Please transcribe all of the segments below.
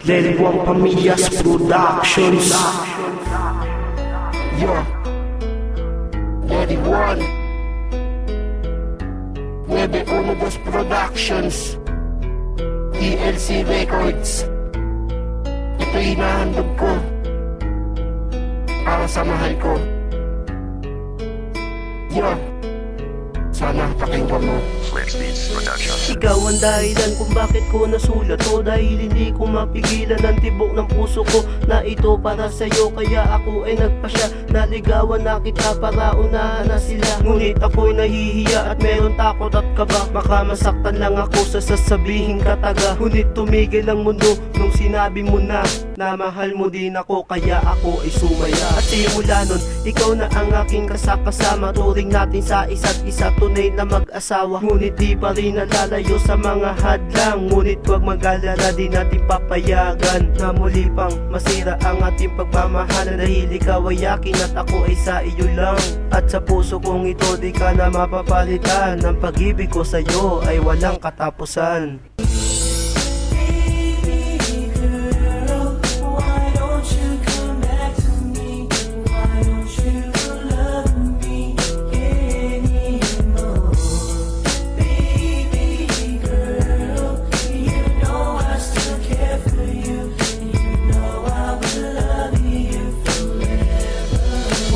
Leriwang Pamillas Productions. Yo, Leriwan 912 Productions, TLC Records. Ito hinahandog ko para sa mahal ko. Yo, sana pakinggan mo. Ikaw ang dahilan kung bakit ko nasulat to, dahil hindi ko mapigilan ang tibok ng puso ko na ito para sa'yo. Kaya ako ay nagpasya, naligawan na kita para unahan na sila. Ngunit ako'y nahihiya at meron takot at kaba, baka masaktan lang ako sa sasabihin kataga. Ngunit tumigil ang mundo nung sinabi mo na mahal mo din ako, kaya ako ay sumaya. At simula nun, ikaw na ang aking kasama, turing natin sa isa't isa, tunay na mag-asawa. Ngunit di pa rin nalalayo sa mga hadlang, ngunit huwag mag-alala, di natin papayagan na muli pang masira ang ating pagmamahalan. Dahil ikaw ay akin at ako ay sa iyo lang, at sa puso kong ito di ka na mapapalitan. Ang pag-ibig ko sa'yo ay walang katapusan.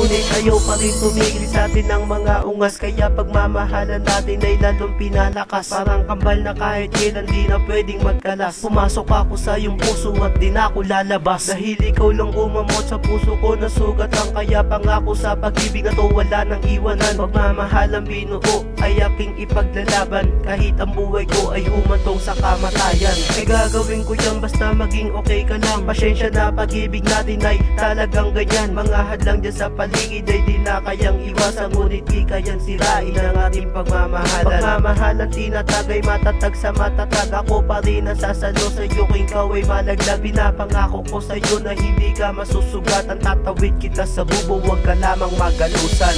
Ngunit ayaw pa rin tumigil sa atin ng mga ungas, kaya pagmamahalan natin ay lalong pinalakas. Parang kambal na kahit kailan di na pwedeng magkalas. Pumasok ako sa iyong puso at di na ako lalabas, dahil ikaw lang umamot sa puso ko na sugatan. Kaya pangako sa pag-ibig na to wala nang iwanan. Pagmamahalang binuo ay aking ipaglalaban, kahit ang buhay ko ay humantong sa kamatayan. Ay gagawin ko yan basta maging okay ka lang. Pasensya na, pag-ibig natin ay talagang ganyan. Mga hadlang dyan sa paligid ay di na kayang iwasan, ngunit di kayang sirain ang ating pagmamahalan. Pagmamahalan tinatagay matatag sa matatag. Ako pa rin ang sasalo sa'yo kung ikaw ay malaglag. Pinapangako ko sa'yo na hindi ka masusugatan. Tatawid kita sa bubo, huwag ka lamang magalusan.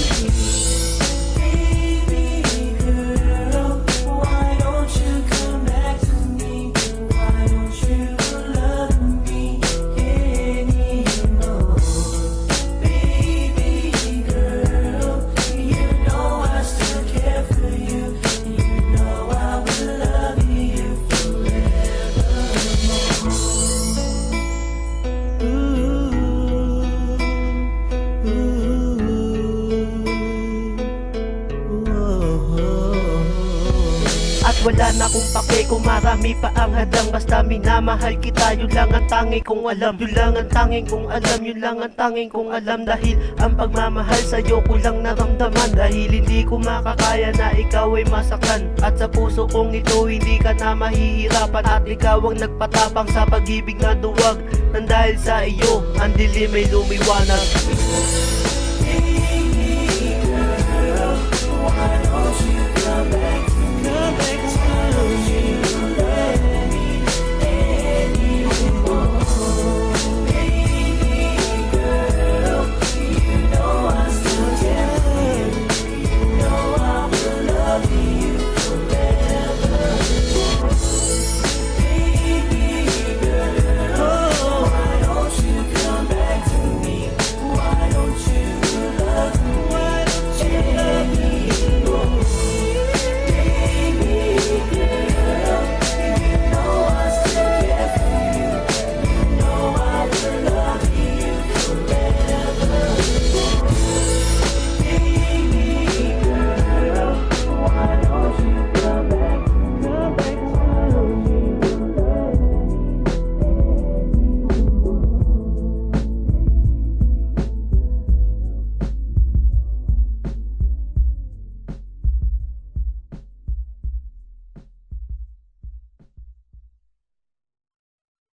At wala na kong pake kung marami pa ang hadlang, basta minamahal kita, yun lang ang tanging kong alam. Yun lang ang tanging kong alam, yun lang ang tanging kong alam. Dahil ang pagmamahal sa'yo ko lang naramdaman, dahil hindi ko makakaya na ikaw ay masaktan. At sa puso kong ito hindi ka na mahihirapan, at ikaw ang nagpatapang sa pag-ibig na duwag. Nang dahil sa iyo ang dilim ay lumiwanag.